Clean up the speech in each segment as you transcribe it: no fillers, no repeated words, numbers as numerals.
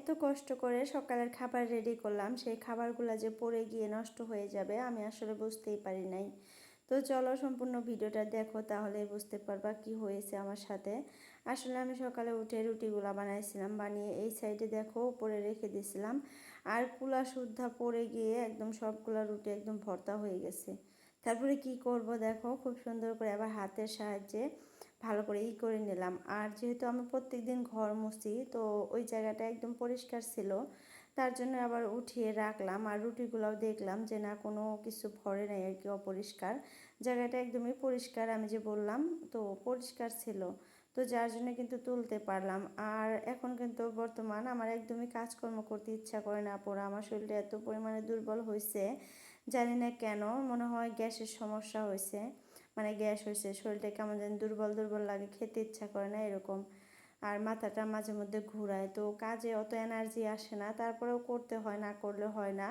এত কষ্ট করে সকালের খাবার রেডি করলাম, সেই খাবারগুলো যে পড়ে গিয়ে নষ্ট হয়ে যাবে আমি আসলে বুঝতেই পারি নাই। তো চলো সম্পূর্ণ ভিডিওটা দেখো, তাহলে বুঝতে পারবা কি হয়েছে আমার সাথে। আসলে আমি সকালে উঠে রুটিগুলা বানাইছিলাম, বানিয়ে এই সাইডে দেখো উপরে রেখে দিয়েছিলাম, আর কুলা সুদ্ধা পড়ে গিয়ে একদম সবগুলা রুটি একদম ভর্তা হয়ে গেছে। তারপরে কি করব দেখো, খুব সুন্দর করে আবার হাতের সাহায্যে ভালো করে করে নিলাম। আর যেহেতু আমি প্রত্যেক দিন ঘর মুছি, তো ওই জায়গাটা একদম পরিষ্কার ছিল, তার জন্য আবার উঠিয়ে রাখলাম। আর রুটিগুলোও দেখলাম যে না কোনো কিছু ভরে নাই আর কি, অপরিষ্কার জায়গাটা একদমই পরিষ্কার, আমি যে বললাম তো পরিষ্কার ছিল। তো যার জন্য কিন্তু তুলতে পারলাম। আর এখন কিন্তু বর্তমান আমার একদমই কাজকর্ম করতে ইচ্ছা করে না পড়া, আমার শরীরটা এত পরিমাণে দুর্বল হয়েছে, জানি না কেন, মনে হয় গ্যাসের সমস্যা হয়েছে, মানে গ্যাস হয়েছে, শরীরটা কেমন যেন দুর্বল দুর্বল লাগে, খেতে ইচ্ছা করে না এরকম। আর মাথাটা মাঝে মধ্যে ঘুরায়, তো কাজে অত এনার্জি আসে না, তারপরেও করতে হয়, না করলে হয় না।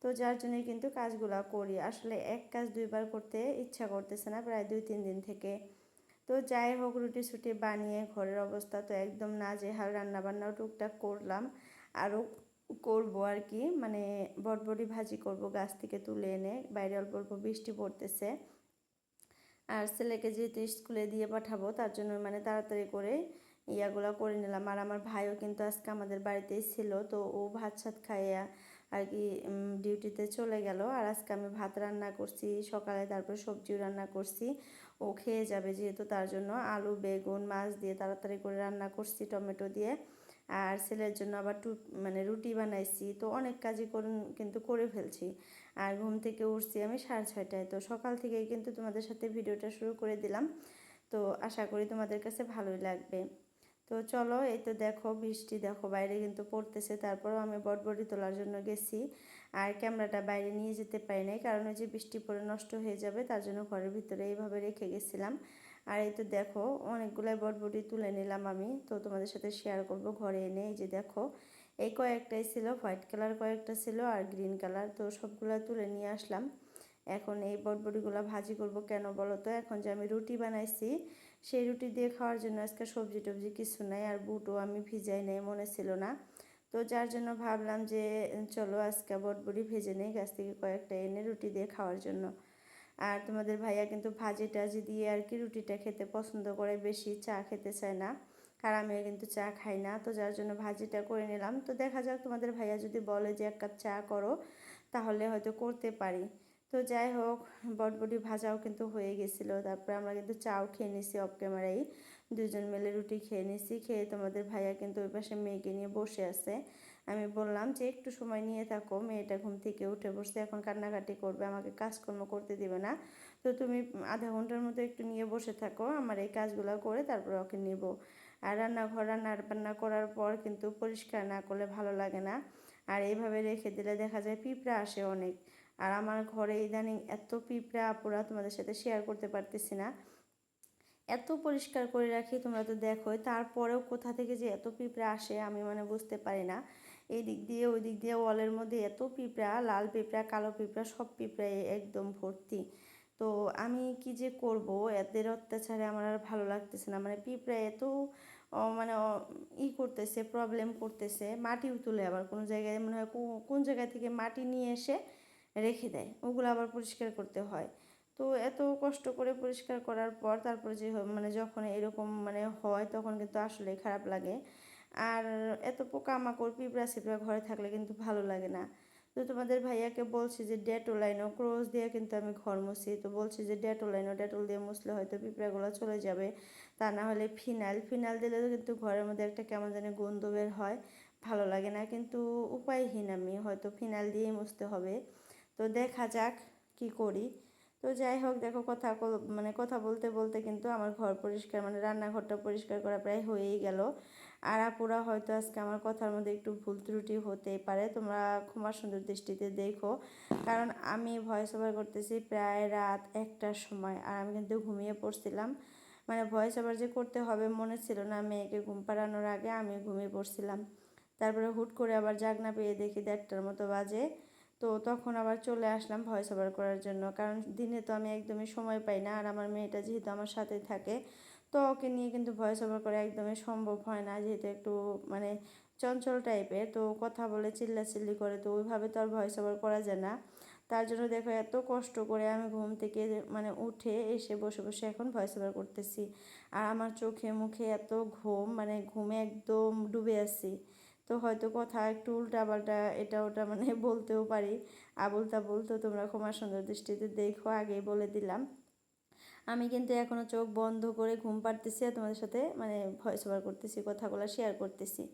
তো যার জন্যই কিন্তু কাজগুলো করি, আসলে এক কাজ দুইবার করতে ইচ্ছা করতেছে না প্রায় 2-3 দিন থেকে। তো যাই হোক, রুটি ছুটি বানিয়ে ঘরের অবস্থা তো একদম নাজেহাল, রান্নাবান্নাও টুকটাক করলাম, আরও করব আর কি, মানে বটবটি ভাজি করব গাছ থেকে তুলে এনে, বাইরে অল্প অল্প বৃষ্টি পড়তেছে। আর ছেলেকে যেহেতু স্কুলে দিয়ে পাঠাবো, তার জন্য মানে তাড়াতাড়ি করে ইয়াগুলো করে নিলাম। আর আমার ভাইও কিন্তু আজকে আমাদের বাড়িতেই ছিল, তো ও ভাত সাত খাইয়া আর কি ডিউটিতে চলে গেল। আর আজকে আমি ভাত রান্না করছি সকালে, তারপর সবজিও রান্না করছি, ও খেয়ে যাবে যেহেতু, তার জন্য আলু বেগুন মাছ দিয়ে তাড়াতাড়ি করে রান্না করছি টমেটো দিয়ে। আর ছেলের জন্য আবার মানে রুটি বানাইছি, তো অনেক কাজই কিন্তু করে ফেলছি। আর ঘুম থেকে উঠছি আমি 6:30টায়, তো সকাল থেকেই কিন্তু তোমাদের সাথে ভিডিওটা শুরু করে দিলাম। তো আশা করি তোমাদের কাছে ভালোই লাগবে। তো চলো, এই তো দেখো বৃষ্টি দেখো বাইরে কিন্তু পড়তেছে, তারপরেও আমি বটবটি তোলার জন্য গেছি। আর ক্যামেরাটা বাইরে নিয়ে যেতে পারি নাই, কারণ ওই যে বৃষ্টি পড়ে নষ্ট হয়ে যাবে, তার জন্য ঘরের ভিতরে এইভাবে রেখে গেছিলাম। আর এই তো দেখো অনেকগুলাই বটবটি তুলে নিলাম আমি, তো তোমাদের সাথে শেয়ার করব ঘরে এনে। এই যে দেখো এই কয়েকটাই ছিল, হোয়াইট কালার কয়েকটা ছিল আর গ্রিন কালার, তো সবগুলো তুলে নিয়ে আসলাম। এখন এই বটবটিগুলো ভাজি করব, কেন বলো তো, এখন যে আমি রুটি বানাইছি সেই রুটি দিয়ে খাওয়ার জন্য আজকে সবজি টবজি কিছু নাই, আর বুটও আমি ভিজাই নাই, মনে ছিল না। তো যার জন্য ভাবলাম যে চলো আজকে বটবটি ভেজে নেই গাছ থেকে কয়েকটা এনে রুটি দিয়ে খাওয়ার জন্য। আর তোমাদের ভাইয়া কিন্তু ভাজি টাজি দিয়ে আর কি রুটিটা খেতে পছন্দ করে বেশি, চা খেতে চায় না। আর আমিও কিন্তু চা খাই না, তো যার জন্য ভাজিটা করে নিলাম। তো দেখা যাক, তোমাদের ভাইয়া যদি বলে যে 1 কাপ চা করো, তাহলে হয়তো করতে পারি। তো যাই হোক, বটবটি ভাজাও কিন্তু হয়ে গেছিলো, তারপরে আমরা কিন্তু চাও খেয়ে নিছি অফ ক্যামেরাই, দুজন মিলে রুটি খেয়ে নিছি। খেয়ে তোমাদের ভাইয়া কিন্তু ওই পাশে মেয়েকে নিয়ে বসে আছে। আমি বললাম যে একটু সময় নিয়ে থাকো, মেয়েটা ঘুম থেকে উঠে বসছে, এখন কান্নাকাটি করবে, আমাকে কাজকর্ম করতে দিবে না, তো তুমি আধা ঘন্টার মতো একটু নিয়ে বসে থাকো, আমার এই কাজগুলো করে তারপর ওকে নিব। আর রান্নাঘর রান্না করার পর কিন্তু পরিষ্কার না করলে ভালো লাগে না, আর এইভাবে রেখে দিলে দেখা যায় পিঁপড়া আসে অনেক। আর আমার ঘরে ইদানিং এত পিঁপড়া আপুরা, তোমাদের সাথে শেয়ার করতে পারতেছি না, এত পরিষ্কার করে রাখি তোমরা তো দেখোই, তারপরেও কোথা থেকে যে এত পিঁপড়া আসে আমি মানে বুঝতে পারি না। এই দিক দিয়ে ওই দিক দিয়ে ওয়ালের মধ্যে এত পিঁপড়া, লাল পিঁপড়া কালো পিঁপড়া সব পিঁপড়ায় একদম ভর্তি। তো আমি কি যে করব, এদের অত্যাচারে আমার আর ভালো লাগতেছে না, মানে পিঁপড়া এত মানে করতেছে, প্রবলেম করতেছে, মাটিও তুলে, আবার কোনো জায়গায় মনে হয় কোন জায়গা থেকে মাটি নিয়ে এসে রেখে দেয়, ওগুলো আবার পরিষ্কার করতে হয়। তো এত কষ্ট করে পরিষ্কার করার পর তারপর যে মানে যখন এরকম মানে হয়, তখন কিন্তু আসলে খারাপ লাগে। আর এত পোকামাকড় পিঁপড়া সিপড়া ঘরে থাকলে কিন্তু ভালো লাগে না। তো তোমাদের ভাইয়াকে বলছি যে ডেটল আইনো, ক্রোজ দিয়ে কিন্তু আমি ঘর মুছি, তো বলছি যে ডেটল আইনো, ডেটল দিয়ে মুছলে হয়তো পিঁপড়াগুলো চলে যাবে, তা না হলে ফিনাইল, ফিনাইল দিলে কিন্তু ঘরের মধ্যে একটা কেমন জানি গন্ধ বের হয়, ভালো লাগে না, কিন্তু উপায়হীন, আমি হয়তো ফিনাইল দিয়েই মুছতে হবে। তো দেখা যাক কি করি। তো যাই হোক, দেখো মানে কথা বলতে বলতে কিন্তু আমার ঘর পরিষ্কার, মানে রান্নাঘরটা পরিষ্কার করা প্রায় হয়েই গেল। আর আপুরা হয়তো আজকে আমার কথার মধ্যে একটু ভুল ত্রুটি হতেই পারে, তোমরা ক্ষমা সুন্দর দৃষ্টিতে দেখো, কারণ আমি ভয়েস ওভার করতেছি প্রায় রাত 1টার সময়, আর আমি কিন্তু ঘুমিয়ে পড়ছিলাম, মানে ভয়েস ওভার যে করতে হবে মনে ছিল না, মেয়েকে ঘুম পাড়ানোর আগে আমি ঘুমিয়ে পড়ছিলাম। তারপরে হুট করে আবার জাগনা পেয়ে দেখি 1টার মতো বাজে, তো তখন আবার চলে আসলাম ভয়েস ওভার করার জন্য, কারণ দিনে তো আমি একদমই সময় পাই না, আর আমার মেয়েটা যেহেতু আমার সাথে থাকে, তো ওকে নিয়ে কিন্তু ভয়েস ওভার করা একদমই সম্ভব হয় না, যেহেতু একটু মানে চঞ্চল টাইপের, তো কথা বলে চিল্লাচিল্লি করে, তো ওইভাবে তো আর ভয়েস ওভার করা যায় না। তার জন্য দেখো এত কষ্ট করে আমি ঘুম থেকে মানে উঠে এসে বসে বসে এখন ভয়েস ওভার করতেছি। আর আমার চোখে মুখে এত ঘুম, মানে ঘুমে একদম ডুবে আছি। তো হয়তো কথা একটু উল্টাপাল্টা এটা ওটা মানে বলতেও পারি, আবল তাবল, তো তোমরা ক্ষমা সুন্দর দৃষ্টিতে দেখো, আগেই বলে দিলাম। আমি কিন্তু এখনও চোখ বন্ধ করে ঘুম পাড়তেছি আর তোমাদের সাথে মানে ভয়েস ওভার করতেছি, কথাগুলো শেয়ার করতেছি।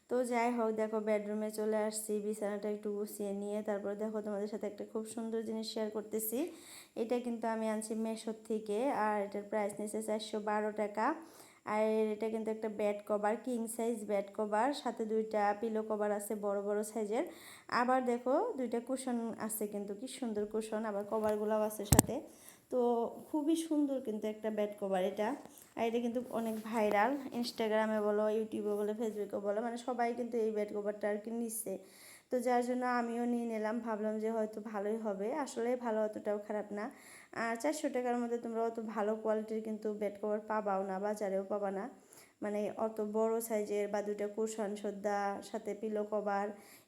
তো যাই হোক, দেখো বেডরুমে চলে আসছি, বিছানাটা একটু গুছিয়ে নিয়ে তারপর দেখো তোমাদের সাথে একটা খুব সুন্দর জিনিস শেয়ার করতেছি। এটা কিন্তু আমি আনছি মেশোর থেকে, আর এটার প্রাইস নিয়েছে 412 টাকা। আর এটা কিন্তু একটা bed cover, king size bed cover, সাথে দুইটা পিলো কভার আছে বড় বড় সাইজের। আবার দেখো দুইটা কুশন আছে, কিন্তু কি সুন্দর কুশন, আবার কভারগুলোও আছে সাথে। তো খুবই সুন্দর কিন্তু একটা বেড কভার এটা। আর এটা কিন্তু অনেক ভাইরাল, ইনস্টাগ্রামে বলো, ইউটিউবে বলো, ফেসবুকে বলো, মানে সবাই কিন্তু এই বেড কভারটা আর কি নিচ্ছে। তো যার জন্য আমিও নিয়ে নিলাম, ভাবলাম যে হয়তো ভালোই হবে, আসলে ভালো, অতটাও খারাপ না। আর 400 টাকার মধ্যে তোমরা অত ভালো কোয়ালিটির কিন্তু বেড কভার পাবাও না, বাজারেও পাবা না। মানে অত বড় সাইজের বা দুইটা কুশন সুদ্ধা সাথে পিলো কভার,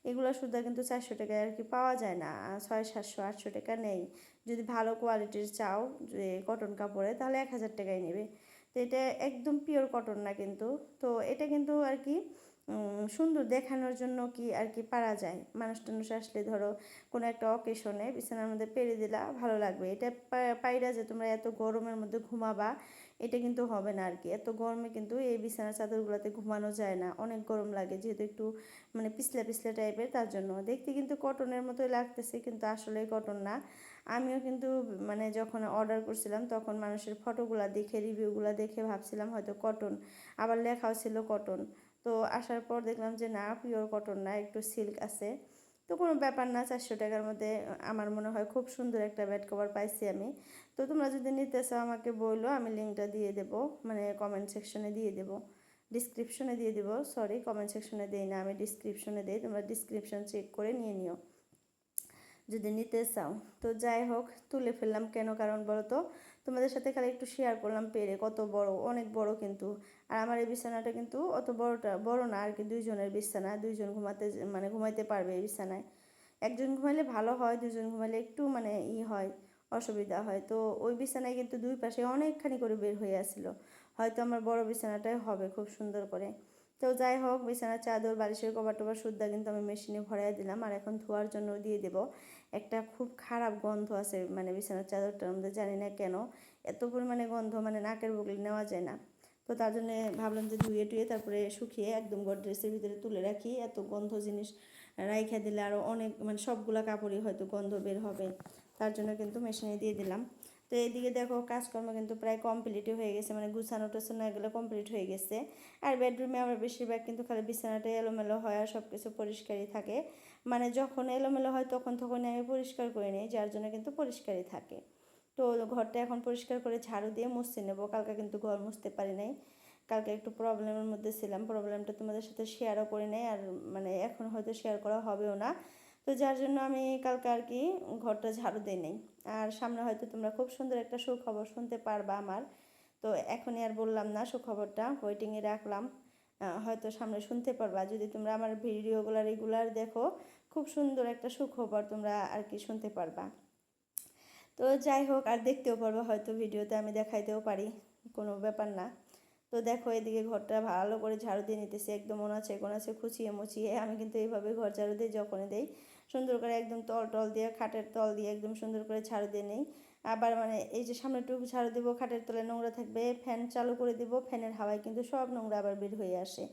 এগুলো সুদ্ধা কিন্তু 400 টাকায় আর কি পাওয়া যায় না, 600, 700, 800 টাকা নেই। যদি ভালো কোয়ালিটির চাও যে কটন কাপড়ে, তাহলে 1000 টাকায় নেবে। তো এটা একদম পিওর কটন না কিন্তু। তো এটা কিন্তু আর কি সুন্দর দেখানোর জন্য কি আর কি পারা যায়, মানুষ টানুষ আসলে ধরো কোনো একটা অকেশনে বিছানার মধ্যে পেরে দিলা, ভালো লাগবে। এটা পাইরা যে তোমরা এত গরমের মধ্যে ঘুমাবা, এটা কিন্তু হবে না আর কি। এত গরমে কিন্তু এই বিছানার চাদরগুলোতে ঘুমানো যায় না, অনেক গরম লাগে, যেহেতু একটু মানে পিছলা পিছলা টাইপের, তার জন্য দেখতে কিন্তু কটনের মতোই লাগতেছে, কিন্তু আসলে কটন না। আমিও কিন্তু মানে যখন অর্ডার করছিলাম তখন মানুষের ফটোগুলো দেখে, রিভিউগুলো দেখে ভাবছিলাম হয়তো কটন, আবার লেখাও ছিল কটন। তো আসার পর দেখলাম যে না, পিওর কটন না, একটু সিল্ক আছে। তো কোনো ব্যাপার না, 400 টাকার মধ্যে আমার মনে হয় খুব সুন্দর একটা বেড কভার পাইছি আমি। তো তোমরা যদি নিতে চাও আমাকে বললো, আমি লিঙ্কটা দিয়ে দেবো, মানে কমেন্ট সেকশনে দিয়ে দেবো, ডিসক্রিপশনে দিয়ে দেবো, সরি কমেন্ট সেকশনে দেই না, আমি ডিসক্রিপশনে দিই, তোমরা ডিসক্রিপশন চেক করে নিয়ে নিও যদি নিতে চাও। তো যাই হোক, তুলে ফেললাম কেন কারণ বলো তো, তোমাদের সাথে খালি একটু শেয়ার করলাম পেরে, কত বড়, অনেক বড় কিন্তু। আর আমার এই বিছানাটা কিন্তু অত বড় না আর কি, দুইজনের বিছানা, দুইজন ঘুমাতে মানে ঘুমাইতে পারবে এই বিছানায়। একজন ঘুমাইলে ভালো হয়, দুজন ঘুমাইলে একটু মানে হয়, অসুবিধা হয়। তো ওই বিছানায় কিন্তু দুই পাশে অনেকখানি করে বের হয়ে আসছিলো, হয়তো আমার বড় বিছানাটাই হবে খুব সুন্দর করে। তো যাই হোক, বিছানার চাদর বালিশের কভার টভার সুদ্ধা কিন্তু আমি মেশিনে ভরাই দিলাম, আর এখন ধোয়ার জন্য দিয়ে দেবো। একটা খুব খারাপ গন্ধ আছে মানে বিছানার চাদরটার মধ্যে, জানি না কেন এত পরিমাণে গন্ধ, মানে নাকের বগলে নেওয়া যায় না। তো তার জন্য ভাবলাম যে ধুয়ে টুয়ে তারপরে শুকিয়ে একদম গডরেজের ভিতরে তুলে রাখি, এত গন্ধ জিনিস রাইখা দিলে আরও অনেক মানে সবগুলা কাপড়ই হয়তো গন্ধ বের হবে, তার জন্য কিন্তু মেশিনে দিয়ে দিলাম। তো এইদিকে দেখো কাজকর্ম কিন্তু প্রায় কমপ্লিটই হয়ে গেছে, মানে গুছানো টোছানো এগুলো কমপ্লিট হয়ে গেছে। আর বেডরুমে আমার বেশিরভাগ কিন্তু খালি বিছানাটাই এলোমেলো হয়, আর সব কিছু পরিষ্কারই থাকে। মানে যখন এলোমেলো হয় তখনই আমি পরিষ্কার করে নিই, যার জন্য কিন্তু পরিষ্কারই থাকে। তো ঘরটা এখন পরিষ্কার করে ঝাড়ু দিয়ে মুছে নেবো, কালকে কিন্তু ঘর মুছতে পারি নাই, কালকে একটু প্রবলেমের মধ্যে ছিলাম, প্রবলেমটা তোমাদের সাথে শেয়ারও করি নাই, আর মানে এখন হয়তো শেয়ার করা হবেও না। তো যার জন্য আমি কালকে আর কি ঘরটা ঝাড়ু দিই নাই। আর সামনে হয়তো তোমরা খুব সুন্দর একটা সুখবর শুনতে পারবা আমার। তো এখনই আর বললাম না, সুখবরটা ওয়েটিংয়ে রাখলাম, হয়তো সামনে শুনতে পারবা যদি তোমরা আমার ভিডিওগুলো রেগুলার দেখো, খুব সুন্দর একটা সুখবর তোমরা আর কি শুনতে পারবা। তো যাই হোক, আর দেখতেও পারবো হয়তো ভিডিওতে, আমি দেখাইতেও পারি, কোনো ব্যাপার না। তো দেখো এদিকে ঘরটা ভালো করে ঝাড়ু দিয়ে নিতেছি, একদম ওনাছে কোনাছে খুঁচিয়ে মুচিয়ে, আমি কিন্তু এইভাবে ঘর ঝাড়ু দিই, যখনই দেই সুন্দর করে একদম তল টল দিয়ে, খাটের তল দিয়ে একদম সুন্দর করে ঝাড়ু দিয়ে নেই। আবার মানে এই যে সামনেটুকু ঝাড়ু দেবো, খাটের তলে নোংরা থাকবে, ফ্যান চালু করে দিব, ফ্যানের হাওয়ায় কিন্তু সব নোংরা আবার বের হয়ে আসে।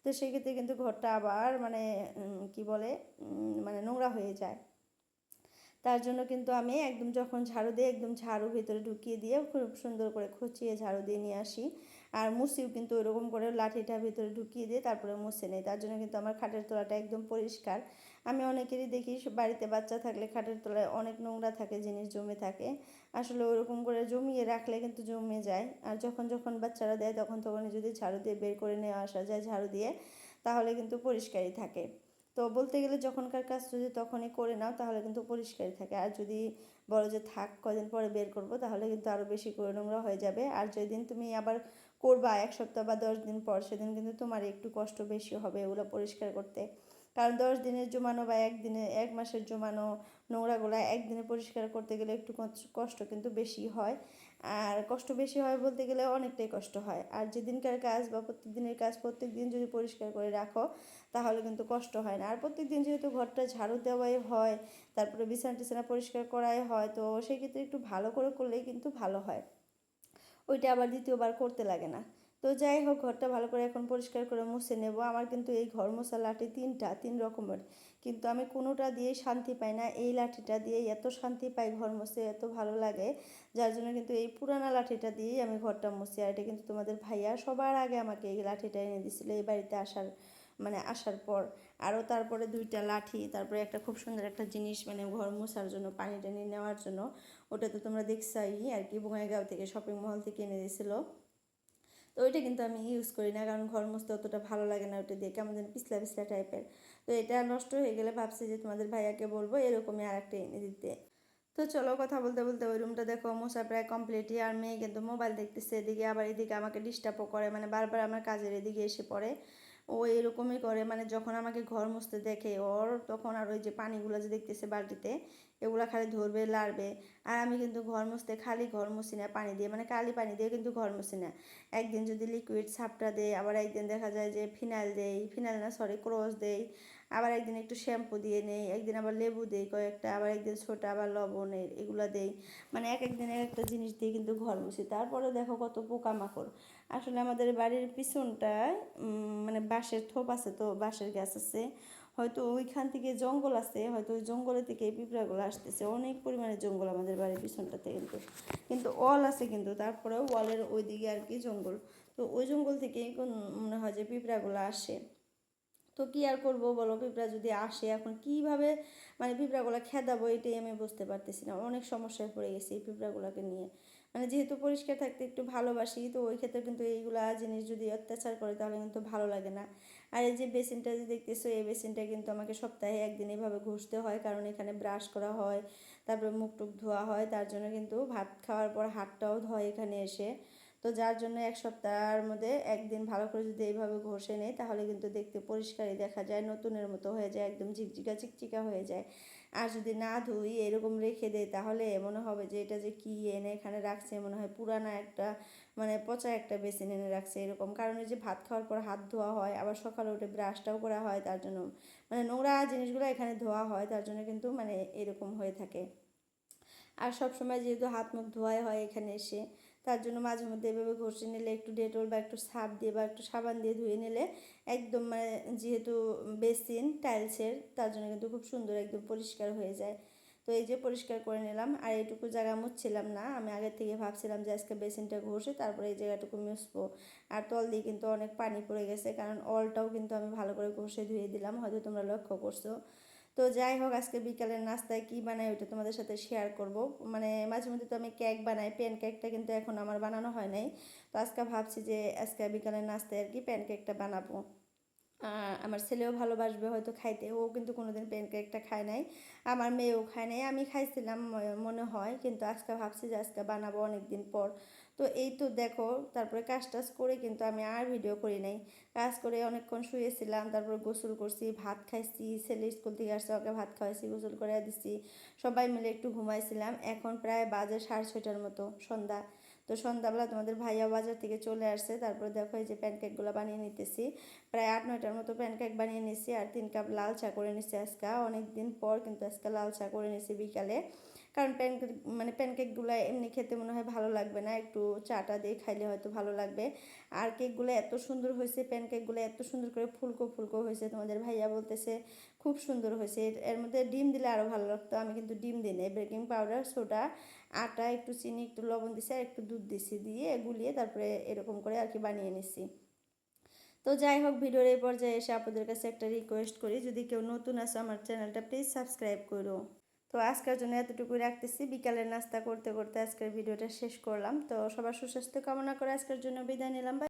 তো সেক্ষেত্রে কিন্তু ঘরটা আবার মানে কি বলে মানে নোংরা হয়ে যায়। তার জন্য কিন্তু আমি একদম যখন ঝাড়ু দিই, একদম ঝাড়ু ভিতরে ঢুকিয়ে দিয়ে খুব সুন্দর করে খুঁচিয়ে ঝাড়ু দিয়ে নিয়ে আসি। আর মুছিও কিন্তু ওইরকম করে লাঠিটা ভিতরে ঢুকিয়ে দিয়ে তারপরে মুছে নেই, তার জন্য কিন্তু আমার খাটের তলাটা একদম পরিষ্কার। আমি অনেকেরই দেখি বাড়িতে বাচ্চা থাকলে খাটের তলায় অনেক নোংরা থাকে, জিনিস জমে থাকে, আসলে ওরকম করে জমিয়ে রাখলে কিন্তু জমে যায়। আর যখন যখন বাচ্চারা দেয় তখনই যদি ঝাড়ু দিয়ে বের করে নেওয়া আসা যায় ঝাড়ু দিয়ে, তাহলে কিন্তু পরিষ্কারই থাকে। তো বলতে গেলে যখনকার কাজ যদি তখনই করে নাও তাহলে কিন্তু পরিষ্কারই থাকে, আর যদি বলো যে থাক কদিন পরে বের করব, তাহলে কিন্তু আরও বেশি করে নোংরা হয়ে যাবে। আর যেদিন তুমি আবার করবা 1 সপ্তাহ বা 10 দিন পর, সেদিন কিন্তু তোমার একটু কষ্ট বেশি হবে এগুলো পরিষ্কার করতে। কারণ 10 দিনের জমানো বা একদিনে 1 মাসের জমানো নোংরাগুলো একদিনে পরিষ্কার করতে গেলে একটু কষ্ট কিন্তু বেশি হয়। আর কষ্ট বেশি হয় বলতে গেলে অনেকটাই কষ্ট হয়। আর যেদিনকার কাজ বা প্রত্যেক দিনের কাজ প্রত্যেক দিন যদি পরিষ্কার করে রাখো তাহলে কিন্তু কষ্ট হয় না। আর প্রত্যেক দিন যেহেতু ঘরটা ঝাড়ু দেওয়াই হয়, তারপরে বিছানা টিছানা পরিষ্কার করাই হয়, তো সেক্ষেত্রে একটু ভালো করে করলেই কিন্তু ভালো হয়, ওইটা আবার দ্বিতীয়বার করতে লাগে না। তো যাই হোক, ঘরটা ভালো করে এখন পরিষ্কার করে মুছে নেব। আমার কিন্তু এই ঘর মোছা লাঠি 3 রকমের, কিন্তু আমি কোনোটা দিয়েই শান্তি পাই না। এই লাঠিটা দিয়েই এত শান্তি পাই, ঘর মুছে এত ভালো লাগে, যার জন্য কিন্তু এই পুরানা লাঠিটা দিয়েই আমি ঘরটা মুছি। আর এটা কিন্তু তোমাদের ভাইয়া সবার আগে আমাকে এই লাঠিটা এনে দিয়েছিল এই বাড়িতে আসার পর। আরও তারপরে 2টা লাঠি, তারপরে একটা খুব সুন্দর একটা জিনিস, ঘর মোছার জন্য পানি টানি নেওয়ার জন্য, ওটা তো তোমরা দেখছাই আর কি, বঙ্গাইগাঁও থেকে শপিং মল থেকে এনে দিয়েছিল। তো ওইটা কিন্তু আমি ইউজ করি না, কারণ ঘর মুছতে অতটা ভালো লাগে না ওটা দিয়ে, কেমন যেন পিছলা পিছলা টাইপের। তো এটা নষ্ট হয়ে গেলে ভাবছি যে তোমাদের ভাইয়াকে বলবো এরকমই আর একটা এনে দিতে। তো চলো, কথা বলতে বলতে ওই রুমটা দেখো মোছা প্রায় কমপ্লিটই। আর মেয়ে কিন্তু মোবাইল দেখতেছে এদিকে, আবার এদিকে আমাকে ডিস্টার্বও করে, বারবার আমার কাজের এদিকে এসে পড়ে। ও এরকমই করে, যখন আমাকে ঘর মুছতে দেখে ওর, তখন আর ওই যে পানিগুলো যে দেখতেছে বালতিতে, এগুলো খালি ধরবে লাড়বে। আর আমি কিন্তু ঘর মুছতে খালি ঘর মুছি না পানি দিয়ে, কালি পানি দিয়ে কিন্তু ঘর মুছি না। একদিন যদি লিকুইড সাপটা দেয়, আবার একদিন দেখা যায় যে ফিনাইল দেই, ফিনাইল না সরি ক্রোস দেই, আবার একদিন একটু শ্যাম্পু দিয়ে নেই, একদিন আবার লেবু দেই কয়েকটা, আবার একদিন ছোটা আবার লবণের এগুলো দেই। এক একদিন এক একটা জিনিস দিয়ে কিন্তু ঘর মুছি। তারপরে দেখো কত পোকামাকড়। আসলে আমাদের বাড়ির পিছনটায় বাঁশের থোপ আছে, তো বাঁশের গাছ আছে, হয়তো ওইখান থেকে জঙ্গল আছে, হয়তো ওই জঙ্গলের থেকে এই পিঁপড়াগুলো আসতেছে। অনেক পরিমাণে জঙ্গল আমাদের বাড়ির পিছনটাতে, কিন্তু কিন্তু ওয়াল আছে, কিন্তু তারপরেও ওয়ালের ওই দিকে আর কি জঙ্গল। তো ওই জঙ্গল থেকেই মনে হয় যে পিঁপড়াগুলো আসে। তো কি আর করবো বলো, পিঁপড়া যদি আসে এখন কিভাবে পিঁপড়াগুলো খেদাবো, এটাই আমি বুঝতে পারতেছি না। অনেক সমস্যায় পড়ে গেছি এই পিঁপড়াগুলোকে নিয়ে। যেহেতু পরিষ্কার থাকতে একটু ভালোবাসি, তো ওই ক্ষেত্রে কিন্তু এইগুলা জিনিস যদি অত্যাচার করে তাহলে কিন্তু ভালো লাগে না। আর এই যে বেসিনটা যে দেখতেছো, এই বেসিনটা কিন্তু আমাকে সপ্তাহে একদিন এইভাবে ঘষতে হয়, কারণ এখানে ব্রাশ করা হয়, তারপরে মুখ টুক ধোয়া হয়, তার জন্য কিন্তু ভাত খাওয়ার পর হাতটাও ধোয় এখানে এসে। তো যার জন্য 1 সপ্তাহের মধ্যে একদিন ভালো করে যদি এইভাবে ঘষে নেই তাহলে কিন্তু দেখতে পরিষ্কারই দেখা যায়, নতুনের মতো হয়ে যায়, একদম ঝিকঝিকা চিকচিকা হয়ে যায়। আর যদি না ধুই এরকম রেখে দেয় তাহলে মনে হবে যে এটা যে কি এনে এখানে রাখছে, মনে হয় পুরানা একটা পচা একটা বেসিন এনে রাখছে এরকম। কারণ এই যে ভাত খাওয়ার পর হাত ধোয়া হয়, আবার সকালে উঠে ব্রাশটাও করা হয়, তার জন্য নোংরা জিনিসগুলো এখানে ধোয়া হয়, তার জন্য কিন্তু এরকম হয়ে থাকে। আর সব সময় যেহেতু হাত মুখ ধোয়াই হয় এখানে এসে, তার জন্য মাঝে মধ্যে এভাবে ঘষে নিলে একটু ডেটল বা একটু সার্ফ দিয়ে বা একটু সাবান দিয়ে ধুয়ে নিলে একদম যেহেতু বেসিন টাইলসের, তার জন্য কিন্তু খুব সুন্দর একদম পরিষ্কার হয়ে যায়। তো এই যে পরিষ্কার করে নিলাম। আর এইটুকু জায়গা মুছছিলাম না, আমি আগের থেকে ভাবছিলাম যে আজকে বেসিনটা ঘষে তারপরে এই জায়গাটুকু মুছবো। আর তল দিয়ে কিন্তু অনেক পানি পড়ে গেছে, কারণ অলটাও কিন্তু আমি ভালো করে ঘষে ধুয়ে দিলাম, হয়তো তোমরা লক্ষ্য করছো। তো যাই হোক, আজকে বিকালের নাস্তায় কি বানাই ওটা তোমাদের সাথে শেয়ার করব। মাঝে মধ্যে তো আমি কেক বানাই, প্যান কেকটা কিন্তু এখন আমার বানানো হয় নাই। তো আজকে ভাবছি যে আজকে বিকালের নাস্তায় আর কি প্যান কেকটা বানাবো। আমার ছেলেও ভালোবাসবে হয়তো খাইতে, ও কিন্তু কোনোদিন প্যানকেকটা খায় নাই, আমার মেয়েও খায় নাই, আমি খাইছিলাম মনে হয়, কিন্তু আজকে ভাবছি যে আজকে বানাবো অনেক দিন পর। তো এই তো দেখো, তারপরে কাজ টাজ করে কিন্তু আমি আর ভিডিও করি নাই। কাজ করে অনেকক্ষণ শুয়েছিলাম, তারপরে গোসল করছি, ভাত খাইছি, ছেলে স্কুল থেকে আসছে ওকে ভাত খাওয়াইছি, গোসল করে দিছি, সবাই মিলে একটু ঘুমাইছিলাম। এখন প্রায় বাজে 6:30টার মতো সন্ধ্যা। তো সন্ধ্যাবেলা তোমাদের ভাইয়া বাজার থেকে চলে আসছে, তারপরে দেখো এই যে প্যানকেকগুলো বানিয়ে নিতেছি। প্রায় 8-9টার মতো প্যানকেক বানিয়ে নিছি, আর 3 কাপ লাল চা করে নিছি আজকে, অনেক দিন পর কিন্তু আজকে লাল চা করে নিছি বিকালে। কারণ প্যানকেক প্যানকেকগুলো এমনি খেতে মনে হয় ভালো লাগবে না, একটু চাটা দিয়ে খাইলে হয়তো ভালো লাগবে। আর কেকগুলো এত সুন্দর হয়েছে, প্যানকেকগুলো এত সুন্দর করে ফুলকো ফুলকো হয়েছে, তোমাদের ভাইয়া বলতেছে খুব সুন্দর হয়েছে। এর মধ্যে ডিম দিলে আরও ভালো লাগতো, আমি কিন্তু ডিম দিই নাই, বেকিং পাউডার, সোডা, আটা, একটু চিনি, একটু লবণ দিছি, আর একটু দুধ দিছি, দিয়ে গুলিয়ে তারপরে এরকম করে আর কি বানিয়ে নিছি। তো যাই হোক, ভিডিওর এই পর্যায়ে এসে আপনাদের কাছে একটা রিকোয়েস্ট করি, যদি কেউ নতুন আসে আমার চ্যানেলটা প্লিজ সাবস্ক্রাইব করো। তো আজকের জন্য এতটুকুই রাখতেছি, বিকালের নাস্তা করতে করতে আজকের ভিডিওটা শেষ করলাম। তো সবার সুস্বাস্থ্য কামনা করে আজকের জন্য বিদায় নিলাম।